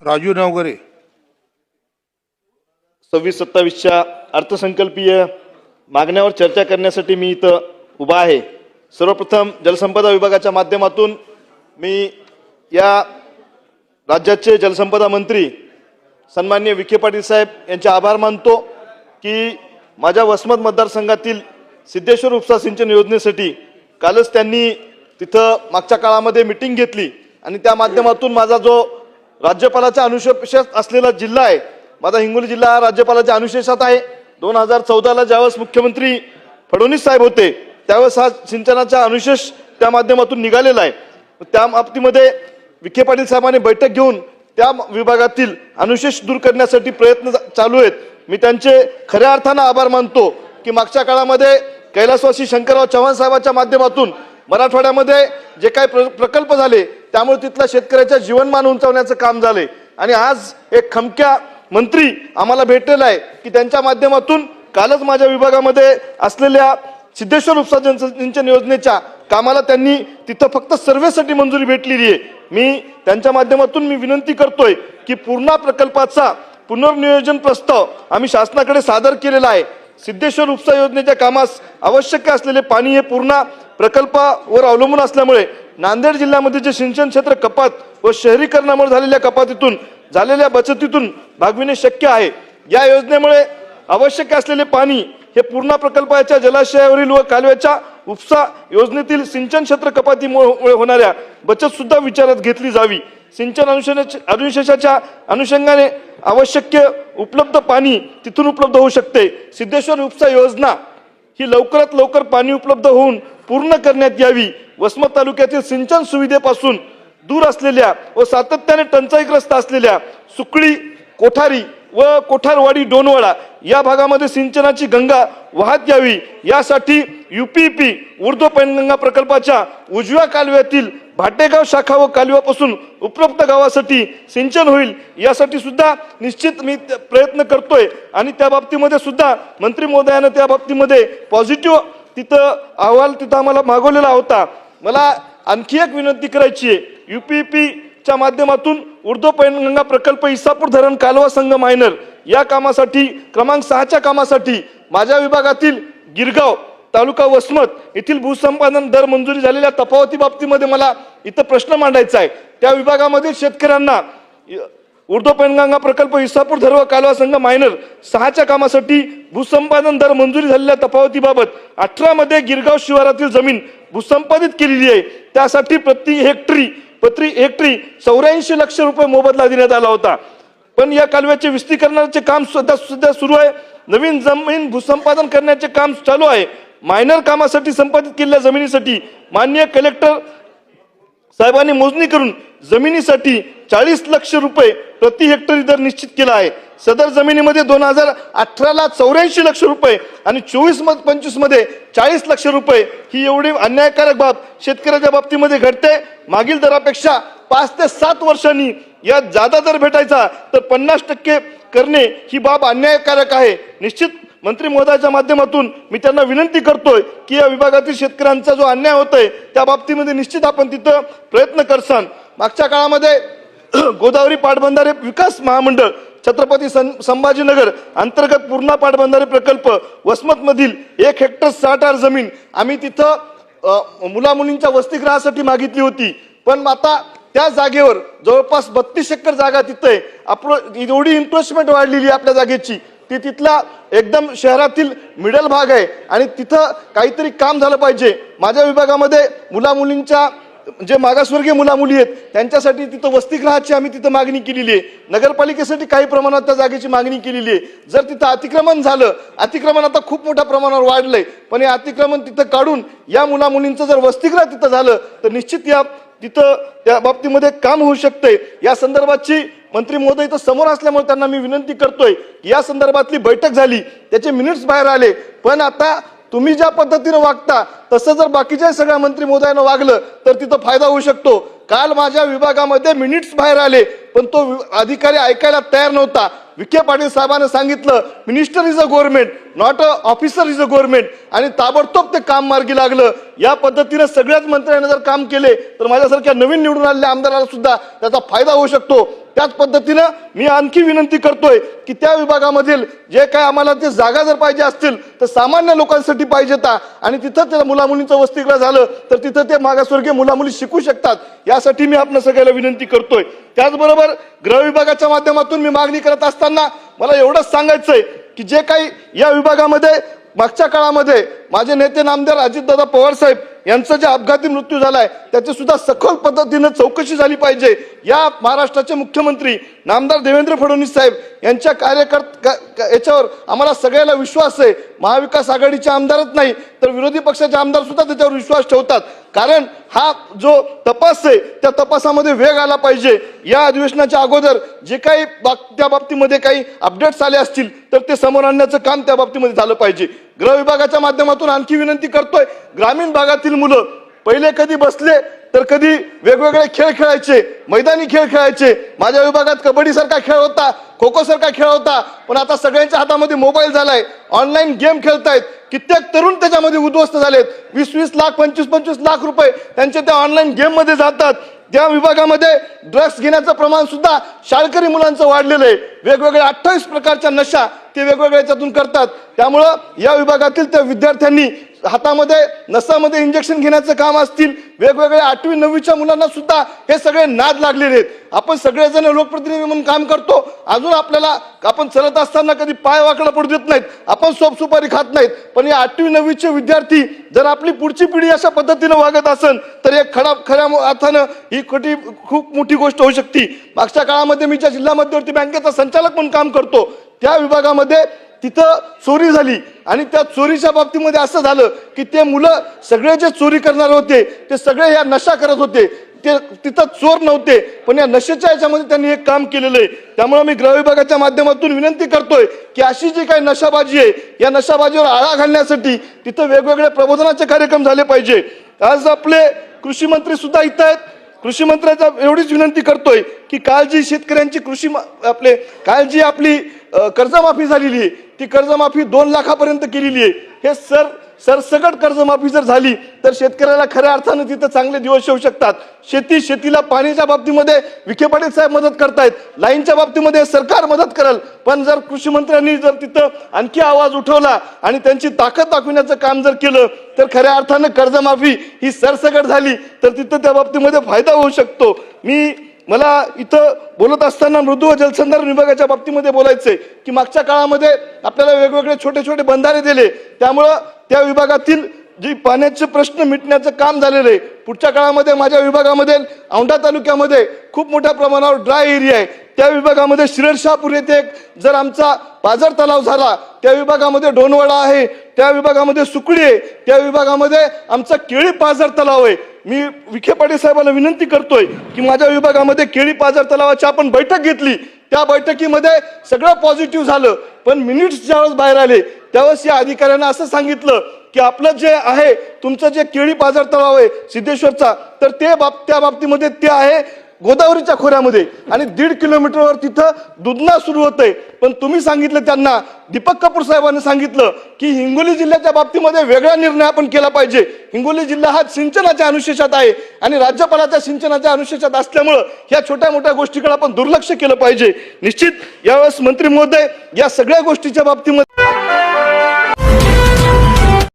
राजू नवगरे 26-27च्या अर्थसंकल्पीय मागण्यावर चर्चा करण्यासाठी मी इथं उभा आहे। सर्वप्रथम जलसंपदा विभागाच्या माध्यमातून मी या राज्याचे जलसंपदा मंत्री सन्माननीय विखे पाटील साहेब यांचे आभार मानतो की माझ्या वसमत मतदारसंघातील सिद्धेश्वर उपसा सिंचन योजनेसाठी कालच त्यांनी तिथं मागच्या काळामध्ये मीटिंग घेतली आणि त्या माध्यमातून माझा जो राज्यपालाच्या अनुशेषात असलेला जिल्हा आहे, माझा हिंगोली जिल्हा राज्यपालाच्या अनुशेषात आहे। 2014ला ज्यावेळेस मुख्यमंत्री फडणवीस साहेब होते त्यावेळेस हा सिंचनाचा अनुशेष त्या माध्यमातून निघालेला आहे। त्या बाबतीमध्ये विखे पाटील साहेबांनी बैठक घेऊन त्या विभागातील अनुशेष दूर करण्यासाठी प्रयत्न चालू आहेत। मी त्यांचे खऱ्या अर्थाने आभार मानतो की मागच्या काळामध्ये कैलासवासी शंकरराव चव्हाण साहेबांच्या माध्यमातून मराठवाड्यामध्ये जे काही प्रकल्प झाले त्यामुळे तिथल्या शेतकऱ्याच्या जीवनमान उंचावण्याचं काम झाले आणि आज एक खमक्या मंत्री आम्हाला भेटलेला आहे की त्यांच्या माध्यमातून कालच माझ्या विभागामध्ये असलेल्या सिद्धेश्वर उपसा सिंचन योजनेच्या कामाला त्यांनी तिथं फक्त सर्वेसाठी मंजुरी भेटलेली आहे। मी त्यांच्या माध्यमातून विनंती करतोय की पूर्ण प्रकल्पाचा पुनर्नियोजन प्रस्ताव आम्ही शासनाकडे सादर केलेला आहे। सिद्धेश्वर उपसा योजनेच्या कामास आवश्यक असलेले पाणी हे पूर्ण प्रकल्पावर अवलंबून असल्यामुळे नांदेड जिल्ह्यामध्ये जे सिंचन क्षेत्र कपात व शहरीकरणामुळे झालेल्या कपातीतून झालेल्या बचतीतून भागविणे शक्य आहे। या योजनेमुळे आवश्यक असलेले पाणी हे पूर्ण प्रकल्पाच्या जलाशयावरील व कालव्याच्या उपसा योजनेतील सिंचन क्षेत्र कपातीमुळे होणाऱ्या बचत सुद्धा विचारात घेतली जावी। सिंचन अनुशेषाच्या अनुषंगाने आवश्यक उपलब्ध पाणी तिथून उपलब्ध होऊ शकते। सिद्धेश्वर उपसा योजना ही लवकरात लवकर पाणी उपलब्ध होऊन पूर्ण करण्यात यावी। वसमत तालुक्यातील सिंचन सुविधेपासून दूर असलेल्या व सातत्याने टंचाईग्रस्त असलेल्या सुकळी, कोठारी व कोठारवाडी, डोनवाडा या भागामध्ये सिंचनाची गंगा वाहत यावी। यासाठी यूपीपी ऊर्ध्व पैनगंगा प्रकल्पाच्या उजव्या कालव्यातील भाटेगाव शाखा व कालव्यापासून उपलब्ध गावासाठी सिंचन होईल यासाठी सुद्धा निश्चित मी प्रयत्न करतोय आणि त्या बाबतीमध्ये सुद्धा मंत्री महोदयाने त्या बाबतीमध्ये पॉझिटिव्ह तिथं अहवाल तिथं आम्हाला मागवलेला होता। मला आणखी एक विनंती करायची आहे, यूपीपी च्या माध्यमातून ऊर्ध्व पैनगंगा प्रकल्प इसापूर धरण कालवा संघ मायनर या कामासाठी क्रमांक 6च्या कामासाठी माझ्या विभागातील गिरगाव तालुका वसमत येथील भूसंपादन दर मंजुरी झालेल्या तफावती बाबतीमध्ये मला इथं प्रश्न मांडायचा आहे। त्या विभागामधील शेतकऱ्यांना ऊर्ध्व पैनगंगा प्रकल्प इसापूर धरण कालवा संघ मायनर 6च्या कामासाठी भूसंपादन दर मंजुरी झालेल्या तफावतीबाबत 18 मध्ये गिरगाव शिवारातील जमीन भूसंपादित केलेली आहे। त्यासाठी प्रति हेक्टरी 84 लाख रुपये मोबदला देण्यात आला होता, पण या कालव्याचे विस्तीकरणाचे काम सुद्धा सुरू आहे। नवीन जमीन भूसंपादन करण्याचे काम चालू आहे। मायनर कामासाठी संपादित केलेल्या जमिनीसाठी माननीय कलेक्टर साहेबांनी मोजणी करून जमिनीसाठी 40 लाख रुपये प्रति हेक्टरी दर निश्चित केला आहे। सदर जमिनीमध्ये 2018ला 84 लाख रुपये आणि 24-25 मध्ये 40 लाख रुपये ही एवढी अन्यायकारक बाब शेतकऱ्याच्या बाबतीमध्ये घडते। मागील दरापेक्षा 5 ते 7 वर्षांनी या जादा दर भेटायचा तर 50% करणे ही बाब अन्यायकारक आहे। निश्चित मंत्री महोदयाच्या माध्यमातून मी त्यांना विनंती करतोय की या विभागातील शेतकऱ्यांचा जो अन्याय होतोय त्या बाबतीमध्ये निश्चित आपण तिथं प्रयत्न करसान। मागच्या काळामध्ये गोदावरी पाटबंधारे विकास महामंडळ छत्रपती संभाजीनगर अंतर्गत पूर्णा पाटबंधारे प्रकल्प वसमत मधील 1 हेक्टर 60 जमीन आम्ही तिथं मुलामुलींच्या वसतिगृहासाठी मागितली होती, पण आता त्या जागेवर जवळपास 32 एकर जागा तिथे एवढी इन्व्हेस्टमेंट वाढलेली आपल्या जागेची ती तिथला एकदम शहरातील मिडल भाग आहे आणि तिथं काहीतरी काम झालं पाहिजे। माझ्या विभागामध्ये मुलामुलींच्या जे मागासवर्गीय मुलामुली आहेत त्यांच्यासाठी तिथं वसतिगृहाची आम्ही तिथं मागणी केलेली आहे। नगरपालिकेसाठी काही प्रमाणात त्या जागेची मागणी केलेली आहे। जर तिथं अतिक्रमण झालं, अतिक्रमण आता खूप मोठ्या प्रमाणावर वाढलंय, पण हे अतिक्रमण तिथं काढून या मुलामुलींचं जर वसतिगृह तिथं झालं तर निश्चित या तिथं त्या बाबतीमध्ये काम होऊ शकते। या संदर्भाची मंत्री महोदय इथं समोर असल्यामुळे त्यांना मी विनंती करतोय की या संदर्भातली बैठक झाली, त्याचे मिनिट्स बाहेर आले, पण आता तुम्ही ज्या पद्धतीने वागता तसं जर बाकीच्या सगळ्या मंत्री महोदयानं वागलं तर तिथं फायदा होऊ शकतो। काल माझ्या विभागामध्ये मिनिट्स बाहेर आले, पण तो अधिकारी ऐकायला तयार नव्हता. विखे पाटील साहेबांनी सांगितलं minister is a government, not a officer is a government, आणि ताबडतोब ते काम मार्गी लागलं. या पद्धतीने सगळ्याच मंत्र्यांनी जर काम केले तर माझ्यासारख्या नवीन निवडून आलेल्या आमदाराला सुद्धा त्याचा फायदा होऊ शकतो. त्याच पद्धतीनं मी आणखी विनंती करतोय की त्या विभागामधील जे काय आम्हाला ते जागा जर पाहिजे असतील तर सामान्य लोकांसाठी पाहिजेत, आणि तिथं त्या मुलामुलींचं वसतिगृह झालं तर तिथं ते मागासवर्गीय मुलामुली शिकू शकतात. यासाठी मी आपल्या सगळ्याला विनंती करतोय. त्याचबरोबर गृह विभागाच्या माध्यमातून मी मागणी करत असताना मला एवढंच सांगायचंय की जे काही या विभागामध्ये मागच्या काळामध्ये माझे नेते नामदार अजितदादा पवार साहेब यांचा जे अपघाती मृत्यू झालाय त्याची सुद्धा सखोल पद्धतीने चौकशी झाली पाहिजे. या महाराष्ट्राचे मुख्यमंत्री नामदार देवेंद्र फडणवीस साहेब यांच्या याच्यावर आम्हाला सगळ्याला विश्वास आहे. महाविकास आघाडीचे आमदारच नाही तर विरोधी पक्षाचे आमदार सुद्धा त्याच्यावर विश्वास ठेवतात. कारण हा जो तपास आहे त्या तपासामध्ये वेग आला पाहिजे. या अधिवेशनाच्या अगोदर जे काही त्या बाबतीमध्ये काही अपडेट्स आले असतील तर ते समोर आणण्याचं काम त्या बाबतीमध्ये झालं पाहिजे. गृह विभागाच्या माध्यमातून आणखी विनंती करतोय, ग्रामीण भागातील मुलं पहिले कधी बसले तर कधी वेगवेगळे खेळ खेळायचे, मैदानी खेळ खेळायचे. माझ्या विभागात कबड्डी सारखा खेळ होता, खो खो सारखा खेळ होता, पण आता सगळ्यांच्या हातामध्ये मोबाईल झालाय, ऑनलाईन गेम खेळतायत. कित्येक तरुण त्याच्यामध्ये उद्ध्वस्त झालेत. 20-20 लाख 25-25 लाख रुपये त्यांचे त्या ऑनलाईन गेम मध्ये जातात. त्या विभागामध्ये ड्रग्स घेण्याचं प्रमाण सुद्धा शाळकरी मुलांचं वाढलेलं आहे. वेगवेगळ्या 28 प्रकारच्या नशा ते वेगवेगळ्या याच्यातून करतात. त्यामुळं या विभागातील त्या विद्यार्थ्यांनी हातामध्ये नसामध्ये इंजेक्शन घेण्याचं काम असतील, वेगवेगळ्या 8वी 9वीच्या मुलांना सुद्धा हे सगळे नाद लागलेले आहेत. आपण सगळेजण लोकप्रतिनिधी म्हणून काम करतो, अजून आपल्याला आपण चलत असताना कधी पाय वाकडा पडू देत नाहीत, आपण सोप सुपारी खात नाहीत. पण या 8वी 9वीचे विद्यार्थी जर आपली पुढची पिढी अशा पद्धतीनं वागत असेल तर एक खऱ्या अर्थानं ही खूप मोठी गोष्ट होऊ शकते. मागच्या काळामध्ये मी ज्या जिल्हा मध्यवर्ती बँकेचा संचालक म्हणून काम करतो त्या विभागामध्ये तिथं चोरी झाली, आणि त्या चोरीच्या बाबतीमध्ये असं झालं की ते मुलं सगळे जे चोरी करणार होते ते सगळे या नशा करत होते. ते तिथं चोर नव्हते, पण या नशेच्या याच्यामध्ये त्यांनी हे काम केलेलं आहे. त्यामुळे मी गृह विभागाच्या माध्यमातून विनंती करतोय की अशी जी काही नशाबाजी आहे या नशाबाजीवर आळा घालण्यासाठी तिथं वेगवेगळे प्रबोधनाचे कार्यक्रम झाले पाहिजे. आज आपले कृषी मंत्री सुद्धा इथं आहेत. कृषी मंत्र्याचा एवढीच विनंती करतोय की काल जी शेतकऱ्यांची काल जी आपली कर्जमाफी झालेली आहे ती कर्जमाफी 2 लाखापर्यंत केलेली आहे. हे सरसकट कर्जमाफी जर झाली तर शेतकऱ्याला खऱ्या अर्थानं तिथं चांगले दिवस येऊ शकतात. शेतीला पाण्याच्या बाबतीमध्ये विखे पाटील साहेब मदत करतायत, लाईनच्या बाबतीमध्ये सरकार मदत करेल. पण जर कृषी मंत्र्यांनी जर तिथं आणखी आवाज उठवला आणि त्यांची ताकद दाखवण्याचं काम जर केलं तर खऱ्या अर्थानं कर्जमाफी ही सरसकट झाली तर तिथं त्या बाबतीमध्ये फायदा होऊ शकतो. मला इथं बोलत असताना मृदू व जलसंधारण विभागाच्या बाबतीमध्ये बोलायचंय की मागच्या काळामध्ये आपल्याला वेगवेगळे छोटे छोटे बंधारे दिले, त्यामुळं त्या विभागातील जी पाण्याचे प्रश्न मिटण्याचं काम झालेलं आहे. पुढच्या काळामध्ये माझ्या विभागामध्ये औंढा तालुक्यामध्ये खूप मोठ्या प्रमाणावर ड्राय एरिया आहे. त्या विभागामध्ये शिरडशाहपूर येथे एक जर आमचा पाझर तलाव झाला, त्या विभागामध्ये डोनवाडा आहे, त्या विभागामध्ये सुकडी आहे, त्या विभागामध्ये आमचा केळी पाझर तलाव आहे. मी विखे पाटील साहेबांना विनंती करतोय की माझ्या विभागामध्ये केळी पाझर तलावाची आपण बैठक घेतली, त्या बैठकीमध्ये सगळं पॉझिटिव्ह झालं, पण मिनिट्स ज्यावेळेस बाहेर आले त्यावेळेस या अधिकाऱ्यांना असं सांगितलं की आपलं जे आहे तुमचं जे केळी पाझर तलाव आहे सिद्धेश्वरचा तर त्या बाबतीमध्ये ते आहे गोदावरीच्या खोऱ्यामध्ये आणि 1.5 किलोमीटरवर तिथं दुधना सुरू होतंय. पण तुम्ही सांगितलं त्यांना, दीपक कपूर साहेबांनी सांगितलं की हिंगोली जिल्ह्याच्या बाबतीमध्ये वेगळा निर्णय आपण केला पाहिजे. हिंगोली जिल्हा हा सिंचनाच्या अनुशेषात आहे आणि राज्यपालाच्या सिंचनाच्या अनुशेषात असल्यामुळं या छोट्या मोठ्या गोष्टीकडे आपण दुर्लक्ष केलं पाहिजे. निश्चित यावेळेस मंत्री महोदय या सगळ्या गोष्टीच्या बाबतीमध्ये